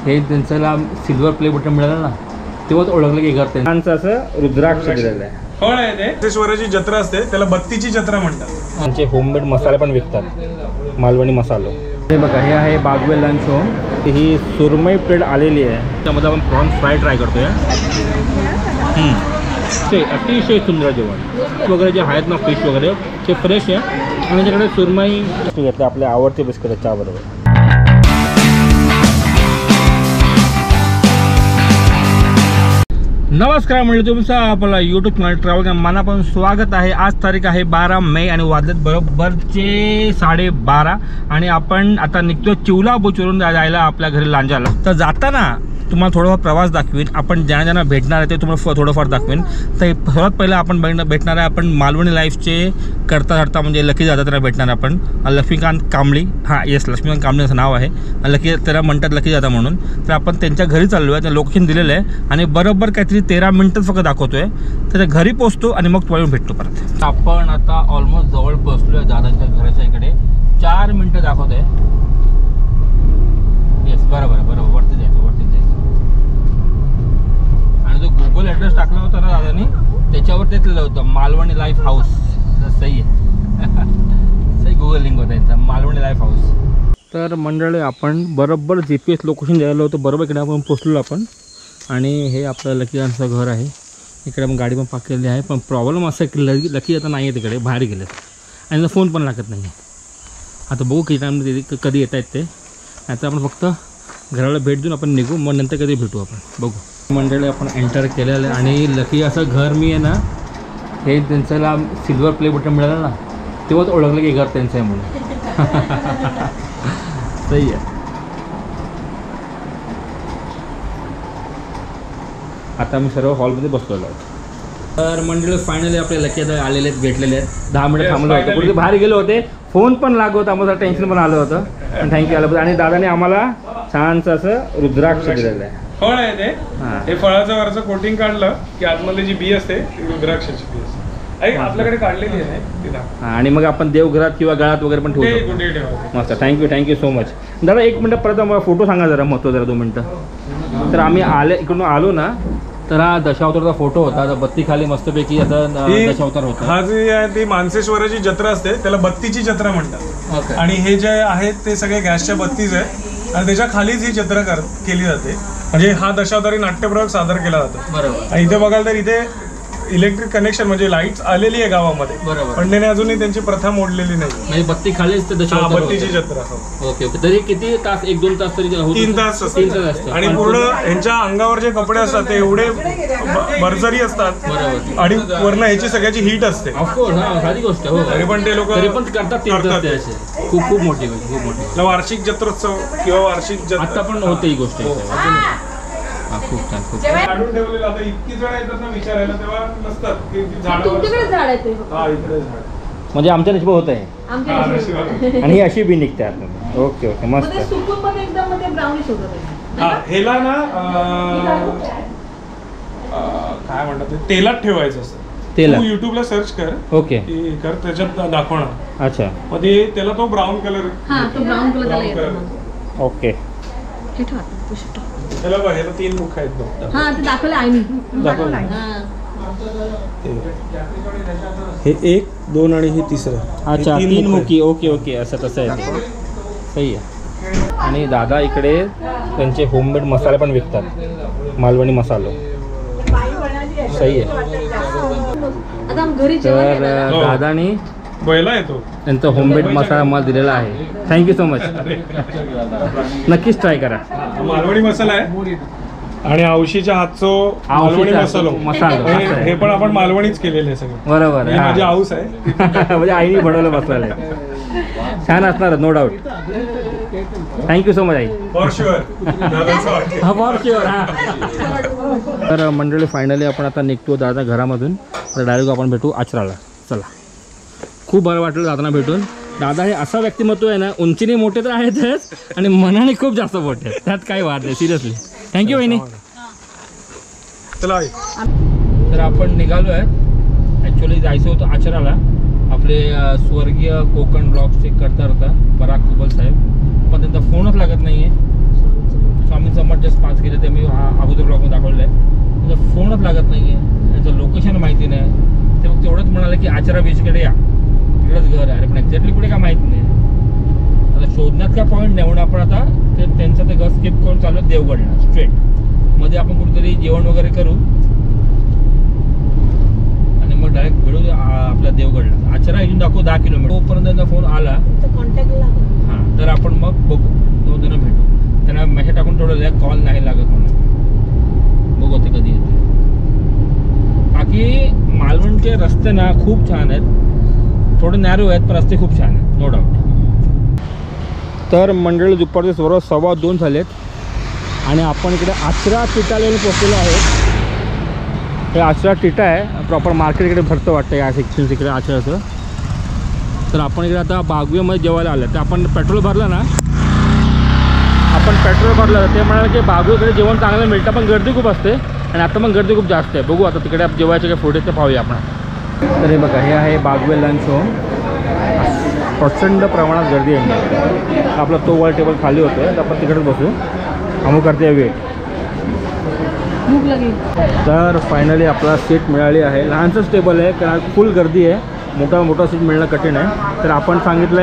हे त्यांच्याला silver play button मिळालं ना तेव्हाच ओळखलं की घर त्यांचं असं रुद्राक्ष दिलेलं आहे. फळ आहे ते सिद्धेश्वराची जत्रा असते, त्याला बत्तीची जत्रा म्हणतात. त्यांचे होममेड मसाले पण विकतात, मालवणी मसालो. हे बघा, हे आहे बागवे लंच होम. ही सुरमई प्लेट आलेली आहे, त्यामध्ये आपण प्रॉन्स फ्राय ट्राय करतोय. ते अतिशय सुंदर जेवण वगैरे जे आहेत ना, फिश वगैरे ते फ्रेश आहे. आणि त्याच्याकडे सुरमई घेतलं, आपले आवडते बिस्किट चहाबरोबर. नमस्कार म्हणलं, तुमचं आपला यूट्यूब चॅनल ट्रॅव्हल मनापासून स्वागत आहे. आज तारीख आहे 12 मे आणि वाजलेत बरोबरचे 12:30 आणि आपण आता निघतो चिवला बोचवरून जायला आपल्या घरी लांजाला. तर जाताना तुम्हाला थोडाफार प्रवास दाखवीन, आपण ज्यांना भेटणार आहे ते तुम्हाला थोडंफार दाखवीन. तर सर्वात पहिलं आपण भेटणार आहे आपण मालवणी लाईफचे करता म्हणजे लकी दादा. त्यांना भेटणार आपण लक्ष्मीकांत कांबळी. हां येस, लक्ष्मीकांत कांबळे असं नाव आहे. लकी त्याला म्हणतात लकी दादा म्हणून. तर आपण त्यांच्या घरी चाललो आहे, त्या लोकेशन दिलेलं आहे आणि बरोबर काहीतरी 13 मिनिटच फक्त दाखवतोय. त्याच्या घरी पोहोचतो आणि मग तुम्हाला भेटतो परत. आपण आता ऑलमोस्ट जवळ पोहोचलो आहे दादांच्या घराच्या इकडे. 4 मिनिटं दाखवतोय. येस बरोबर वरती जायचं. आणि जो गुगल ॲड्रेस टाकला होता ना दादानी, त्याच्यावर तेच लिहिलं होतं मालवणी लाईफ हाऊस. सही आहे. सही गुगल लिंक होता त्यांचा, मालवणी लाईफ हाऊस. तर मंडळी, आपण बरोबर GPS लोकेशन द्यायला होतं, बरोबर इकडे आपण पोचलो आपण. आणि हे आपलं लकीदांचं घर आहे. इकडे आपण गाडी पण पार्क केलेली आहे. पण प्रॉब्लेम असा आहे की लकी आता नाही आहे, तिकडे बाहेर गेलेत आणि त्यांचा फोन पण लागत नाही आहे. आता बघू किती टाईम कधी येत आहेत ते. आता आपण फक्त घराला भेट देऊन आपण निघू, मग नंतर कधी भेटू आपण बघू. मंडळी आपण एंटर केलेलं आहे आणि लकी असं घर मी आहे ना, हे त्यांच्याला सिल्वर प्ले बटन मिळालं ना तेव्हाच ओळखलं की घर त्यांचं आहे म्हणून. सही आहे. आता आम्ही सर्व हॉलमध्ये बसलेलो आहोत. तर मंडळी फायनली आपले लकी आता आलेले आहेत, भेटलेले आहेत. 10 मिनिटं थांबलो होतो, कुठे बाहेर गेलो होते. फोन पण लागत होता, आम्हाला टेन्शन पण आलं होतं. पण थँक्यू आलं. आणि दादाने आम्हाला छानसं असं रुद्राक्ष दिलेलं आहे. फळ आहे ते. हे फळाचं वरचं कोटिंग काढलं की आतमधली जी बी असते ती रुद्राक्षाची बी असते. आपल्याकडे काढलेली आहे तिथं. आणि मग आपण देवघरात किंवा गळ्यात वगैरे पण ठेवतो. मस्त, थँक्यू सो मच. दादा 1 मिनटं परत मला फोटो सांगा जरा, महत्त्व जरा 2 मिनटं. तर आम्ही इकडून आलो ना, तर हा दशावतारचा फोटो होता. बत्ती खाली मस्तपैकी आता दशावतार होता. हा जी आहे ती मानसेश्वराची जत्रा असते, त्याला बत्तीची जत्रा म्हणतात. आणि हे जे आहेत ते सगळे गॅसच्या बत्तीच आहे आणि त्याच्या खालीच ही जत्रा केली जाते. म्हणजे हा दशावतारी नाट्यप्रयोग सादर केला जातो. बरोबर. आणि इथे बघाल तर इथे इलेक्ट्रिक कनेक्शन म्हणजे लाईट्स आलेली आहे गावामध्ये. बरोबर. पण त्याने अजूनही त्यांची प्रथा मोडलेली नाही. म्हणजे बत्ती खालीच बत्तीची जत्रा. ओके. तरी किती तास? 1-2 तास तरी? 3 तास असतात. आणि पूर्ण यांच्या अंगावर जे कपडे असतात ते एवढे भरजरी असतात. बरोबर. आणि वरण ह्याची सगळ्याची हीट असते. ऑफकोर्स, साधी गोष्ट. हो, तरी पण ते लोक करतात. खूप मोठी. वार्षिक जत्रोत्सव किंवा वार्षिक आता पण होते ही गोष्ट. खूप छान. काढून ठेवलेलं. आता इतकी जण येतात ना विचारायला, तेव्हा नसतात की म्हणजे आमच्या नशिबात होत आहे. आणि ही अशी बी निघते. ओके मस्त. हेला ना काय म्हणतात, तेलात ठेवायचं असतं. तू युट्यूबला सर्च कर. ओके. कर, त्याच्यात दाखवणार. अच्छा. मध्ये त्याला तो ब्राऊन कलर. ओके. त्याला बघ, ह्याला 3 मुख आहेत बघ. हां, ते दाखवलं आहे मी. हे 1, 2 आणि हे तिसरं. अच्छा, 3 मुखी. ओके असं तसं आहे. सही आहे. आणि दादा इकडे त्यांचे होममेड मसाले पण विकतात, मालवणी मसालो. सही आहे. तर दादानी येतो त्यांचा होममेड मसाला मला दिलेला आहे. Thank you so much. नक्कीच ट्राय करा. मालवणी मसाला आहे आणि औशीच्या हातचो मालवणी मसाला. हे पण आपण मालवणीच केलेले आहे सगळं. बरोबर. माझी हाऊस आहे. म्हणजे आईने बनवलं मसाला. छान असणार, no doubt. Thank you so much आई. For sure. तर मंडळी फायनली आपण आता निघतो दादा घरामधून. तर डायरेक्ट आपण भेटू आचराला. चला. खूप बरं वाटलं दादांना भेटून. दादा हे असा व्यक्तिमत्व आहे ना, उंचीने मोठे तर आहेतच आणि मनाने खूप जास्त मोठे आहेत. त्यात काही वाद नाही. सिरियसली. थँक्यू वहिनी. चला. तर आपण निघालो आहे. ॲक्च्युली जायचं होतं आचराला. आपले स्वर्गीय कोकण ब्लॉगचे करता होता पराग कुबल साहेब, पण त्यांचा फोनच लागत नाही आहे. स्वामींचा मठ जस्ट पास केलं ते मी अगोदर ब्लॉगमध्ये दाखवलं आहे. त्याचा फोनच लागत नाही आहे, त्याचं लोकेशन माहिती नाही. ते फक्त एवढंच म्हणाले की आचरा बीचकडे या, तिकडेच घर आहे. अरे पण एक्झॅक्टली कुठे काय माहीत नाही. आता शोधण्यात काय पॉईंट नाही म्हणून आपण आता ते त्यांचं ते घर स्किप करून चालू आहे देवगडला स्ट्रेट. मध्ये आपण कुठेतरी जेवण वगैरे करू आणि मग डायरेक्ट भेटू आपल्या देवगडला. आचरा इथून दाखवू 10 किलोमीटर. तोपर्यंत त्यांचा फोन आला हां तर आपण मग बघू, 2 दिनं भेटू. त्यांना मेसेज टाकून ठेवलेलं कॉल नाही लागत म्हणून, बघू ते कधी येते. बाकी मालवणचे रस्ते ना खूप छान आहेत, थोडे नॅरो आहेत पण रस्ते खूप छान आहेत, नो डाऊट. तर मंडळी दुपारचे 2:15 झालेत आणि आपण इकडे आचरा टिटाला पोहोचलेलो आहोत. हे आचरा टिटा आहे, प्रॉपर मार्केट इकडे भरतं वाटतं या सेक्शन इकडे आचराचं. तर आपण इकडे आता बागवेमध्ये जेवायला आलं. तर आपण पेट्रोल भरलं ना, आपण पेट्रोल भरलं ते म्हणाले की बागवेकडे जेवण चांगलं मिळतं पण गर्दी खूप असते आणि आता मग गर्दी खूप जास्त आहे. बघू आता तिकडे जेवायचे काही फूड ते पाहूया आपण. तर हे बघा, हे आहे बागवे लंच होम. प्रचंड प्रमाणात गर्दी आहे. आपला तो वर टेबल खाली होतो तर आपण तिकडेच बसू. आम्ही करते वेट. तर फायनली आपला सीट मिळाली आहे. लहानसंच टेबल आहे कारण फुल गर्दी आहे, मोठा सीट मिळणं कठीण आहे. तर आपण सांगितलं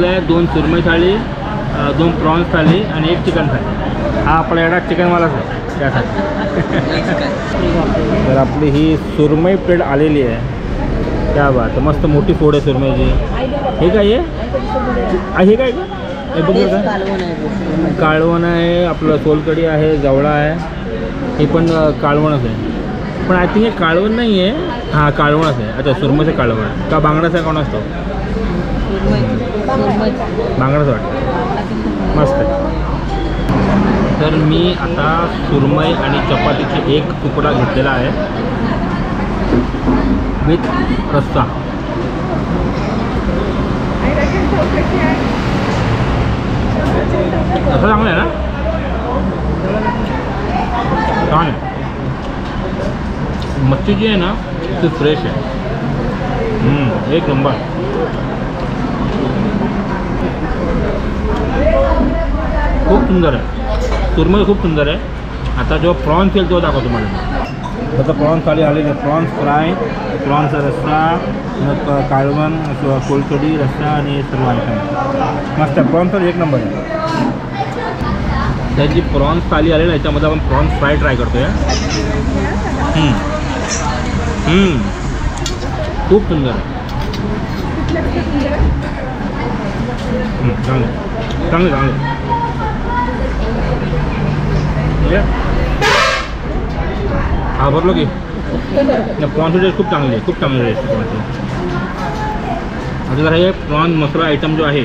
आहे 2 सुरमई थाळी, 2 प्रॉन्स थाळी आणि 1 चिकन थाळी. हा आपला एवढा चिकनवालाच आहे त्यासाठी. तर आपली ही सुरमई प्लेट आलेली आहे. क्या बात आहे, मस्त मोठी फोड आहे सुरमईची. हे काय आहे, हे काय हे बघू का, काळवण आहे, आपलं सोलकढी आहे, जवळा आहे. हे पण काळवणच आहे पण आय थिंक हे काळवण नाही आहे. हां काळवणच आहे. अच्छा सुरमईचं काळवण का बांगडाचं आहे कोण असतो, बांगडाचं वाटतं. मस्त आहे. तर मी आता सुरमई आणि चपातीचे 1 तुकडा घेतलेला आहे विथ रस्सा. असं चांगलं आहे ना, छान आहे. मच्छी जी आहे ना ती फ्रेश आहे, 1 नंबर. खूप सुंदर आहे, सुरमई खूप सुंदर आहे. आता जो प्रॉन्स येईल तो दाखवतो तुम्हाला. आता प्रॉन्स आली आलेले, प्रॉन्स फ्राय, प्रॉन्सचा रस्सा, मग काळवण, कोलकडी, रस्सा आणि सर्व आयटम मस्त आहे. प्रॉन्स तर 1 नंबर आहे. त्याची प्रॉन्स थाली आली ना, याच्यामध्ये आपण प्रॉन्स फ्राय ट्राय करतोय. खूप सुंदर आहे, चांगलं चांगलं चांगलं. हा भरलो की प्रॉन्सची टेस्ट खूप चांगली आहे, खूप चांगली टेस्ट प्रॉन्सची. आता जरा हे प्रॉन्स मसाला आयटम जो आहे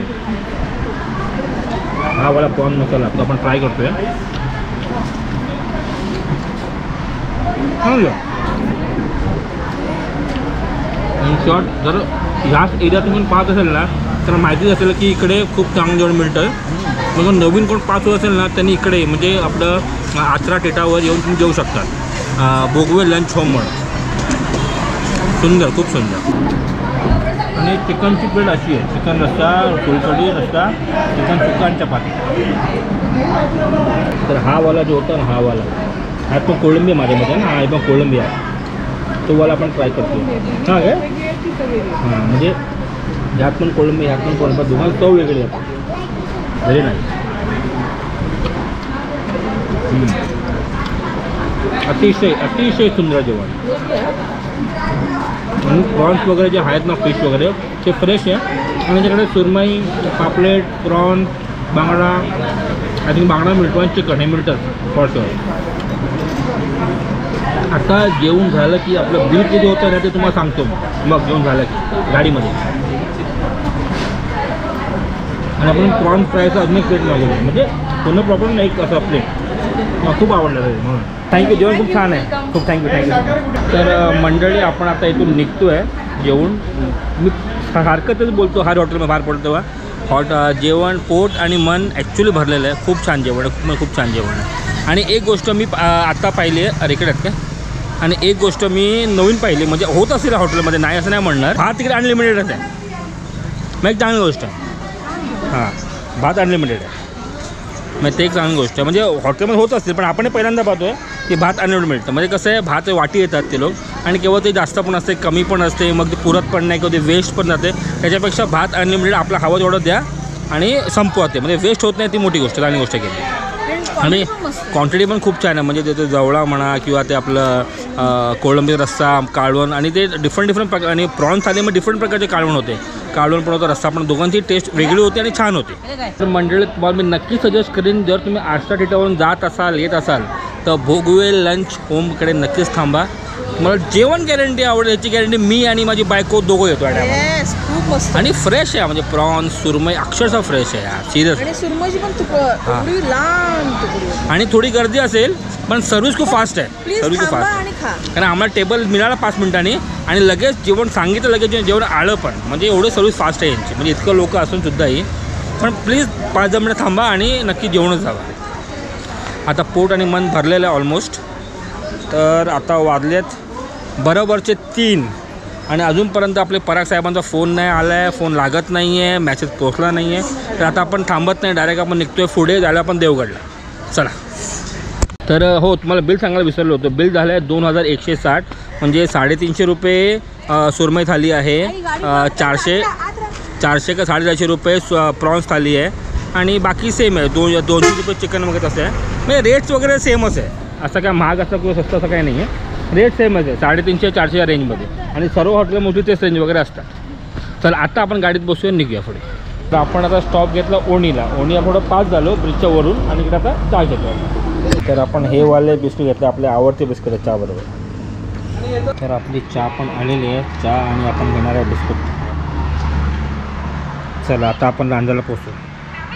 हा वाला प्रॉन्स मसाला तो आपण ट्राय करतोय. इन शॉर्ट जर ह्याच एरियात तुम्ही पाहत असेल ना तर माहितीच असेल की इकडे खूप चांगलं जेवण मिळतं. मग नवीन कोण पाहत असेल ना त्यांनी इकडे म्हणजे आपलं आचरा टेटावर येऊन तुम्ही जेवू शकतात. बोगवे लंच होम म्हणून सुंदर, खूप सुंदर. आणि चिकनची प्लेट अशी आहे, चिकन रस्सा, कोलकडी रस्सा, चिकन सुक्का आणि चपाती. तर हा वाला जो होता ना, हा तो कोळंबी माझ्यामध्ये ना, हा पण कोळंबी आहे तो वाला आपण ट्राय करतो. हां काय हां म्हणजे ह्यात पण कोळंबी, ह्यात पण कोळंबी, दोघांची चव वेगळी आहे. Very nice. अतिशय सुंदर जेवण. आणि प्रॉन्स वगैरे जे आहेत ना, फिश वगैरे ते फ्रेश आहे. आणि त्याच्याकडे सुरमई, पापलेट, प्रॉन्स, बांगडा, आय थिंक बांगडा मिळतो आणि चिकन हे मिळतात फॉर शुअर. आता जेवण झालं की आपलं बिल किती होतं ना ते तुम्हाला सांगतो. मग जेवण झालं की गाडीमध्ये. आणि आपण प्रॉन्स फ्रायचं अजून एक प्लेट मागवलं, म्हणजे पूर्ण प्रॉपर नाही एक असं प्लेट. मला खूप आवडलं म्हणून थँक्यू. जेवण खूप छान आहे, खूप थँक्यू. तर मंडळी आपण आता इथून निघतो आहे जेवण. मी हरकतच बोलतो हर हॉटेलमध्ये बाहेर पडतो तेव्हा जेवण पोट आणि मन ॲक्च्युली भरलेलं आहे. खूप छान जेवण आहे, खूप छान जेवण आहे. आणि एक गोष्ट मी आत्ता पाहिली आहे रेकॉर्ड आहेत का, आणि एक गोष्ट मी नवीन पाहिली म्हणजे होत असेल हॉटेलमध्ये, नाही असं नाही म्हणणार. भात तिकडे अनलिमिटेडच आहे, मग एक चांगली गोष्ट आहे. हां भात अनलिमिटेड आहे. म्हणजे ते एक चांगली गोष्ट आहे. म्हणजे हॉटेलमध्ये होत असतील पण आपण पहिल्यांदा पाहतोय की भात अनलिमिटेड मिळतं. म्हणजे कसं आहे भात वाटी येतात ते लोक आणि केव्हा ते जास्त पण असते कमी पण असते मग ते पुरत पण नाही किंवा ते वेस्ट पण जाते. त्याच्यापेक्षा भात अनलिमिटेड आपला हवं तेवढं द्या आणि संपवा ते म्हणजे वेस्ट होत नाही ती मोठी गोष्ट चांगली गोष्ट केली. आणि क्वांटिटी पण खूप छान आहे. म्हणजे ते जवळा म्हणा किंवा ते आपलं कोळंबी रस्सा कालवण आणि ते डिफरंट प्रकार आणि प्रॉन्स थालीमध्ये डिफरंट प्रकारचे कालवण होते. कालवण पण होतं रस्सा पण दोघांची टेस्ट वेगळी होती आणि छान होती. तर मंडळी तुम्हाला मी नक्की सजेस्ट करेन जर तुम्ही आष्टा थिएटरवरून जात असाल येत असाल तर भोगवे लंच होमकडे नक्कीच थांबा. मला जेवण गॅरंटी आवडेल याची गॅरंटी मी आणि माझी बायको दोघं येतो खूप मस्त आणि फ्रेश आहे. म्हणजे प्रॉन्स सुरमई अक्षरशः फ्रेश आहे सिरियस. आणि सुरमईची पण तुकडी लांब तुकडी आणि थोडी गर्दी असेल पण सर्व्हिस खूप फास्ट आहे. सर्व्हिस खूप फास्ट आणि खा. कारण आम्हाला टेबल मिळाला 5 मिनिटांनी आणि लगेच जेवण सांगितलं लगेच जेवण आलं पण. म्हणजे एवढं सर्व्हिस फास्ट आहे यांची. म्हणजे इतकं लोक असून सुद्धाही पण प्लीज 5-10 मिनिटं थांबा आणि नक्की जेवणच जावा. आता पोट आणि मन भरलेलं आहे ऑलमोस्ट. तर आता वाजलेत बरोबरचे 3 आणि अजूनपर्यंत आपले पराग साहेबांचा फोन नाही आला आहे. फोन लागत नाही आहे. मॅसेज पोचला नाही आहे. तर आता आपण थांबत नाही डायरेक्ट आपण निघतोय पुढे जायला आपण देवगडला. चला. तर हो तुम्हाला बिल सांगायला विसरलो होतो. बिल झालं आहे 2160 म्हणजे 350 रुपये सुरमई थाली आहे. 400 का 450 रुपये प्रॉन्स थाली आहे आणि बाकी सेम आहे. 200 रुपये चिकन वगैरे असं आहे. म्हणजे रेट्स वगैरे सेमच आहे. असं काय महाग असं किंवा स्वस्त असं काही नाही आहे. रेट सेमच आहे 350-400 या रेंजमध्ये आणि सर्व हॉटेल मोठी तेच रेंज वगैरे असतात. चला आता आपण गाडीत बसूया निघूया पुढे. तर आपण आता स्टॉप घेतला ओणीला. ओणीला थोडं पास झालो ब्रिजच्या वरून आणि इकडे आता चहा घेतो. तर आपण हे वाले बिस्किट घेतले आपले आवडते बिस्किट आहे चहाबरोबर. तर आपली चहा पण आलेली आहे. चहा आणि आपण घेणार आहे बिस्किट. चला आता आपण रांजाला पोचू.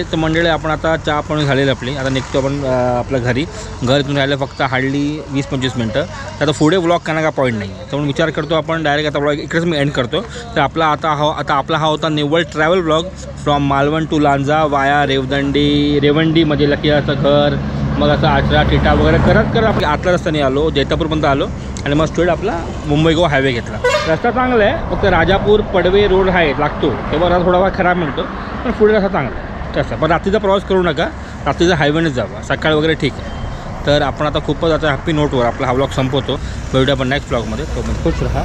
तर मंडळी आपण आता चहा पण झालेली आपली. आता निघतो आपण आपल्या घरी. घर इथून राहिलं फक्त हार्डली 20-25 मिनटं. तर आता पुढे व्लॉग करण्याचा का पॉईंट नाही आहे. तर म्हणून विचार करतो आपण डायरेक्ट आता व्लॉग इकडेच मी एंड करतो. तर आपला आता आपला हा होता निव्वळ travel vlog from Malvan to Lanja via Revandi म्हणजे लकियाचं घर मग असं आचरा टिटा वगैरे करत आपल्या आतल्या रस्त्याने आलो. जैतापूरपर्यंत आलो आणि मग स्ट्रेट आपला मुंबई गोवा हायवे घेतला. रस्ता चांगला आहे फक्त राजापूर पडवे रोड आहे लागतो तेव्हा रस्ता थोडाफार खराब मिळतो पण पुढे रस्ता चांगला आहे. तसं पण रात्रीचा प्रवास करू नका. रात्रीचा हायवेनेच जावा. सकाळ वगैरे ठीक आहे. तर आपण आता खूपच आता हॅपी नोटवर आपला हा व्लॉग संपवतो. भेटूया आपण नेक्स्ट व्लॉगमध्ये. तो खुश राहा.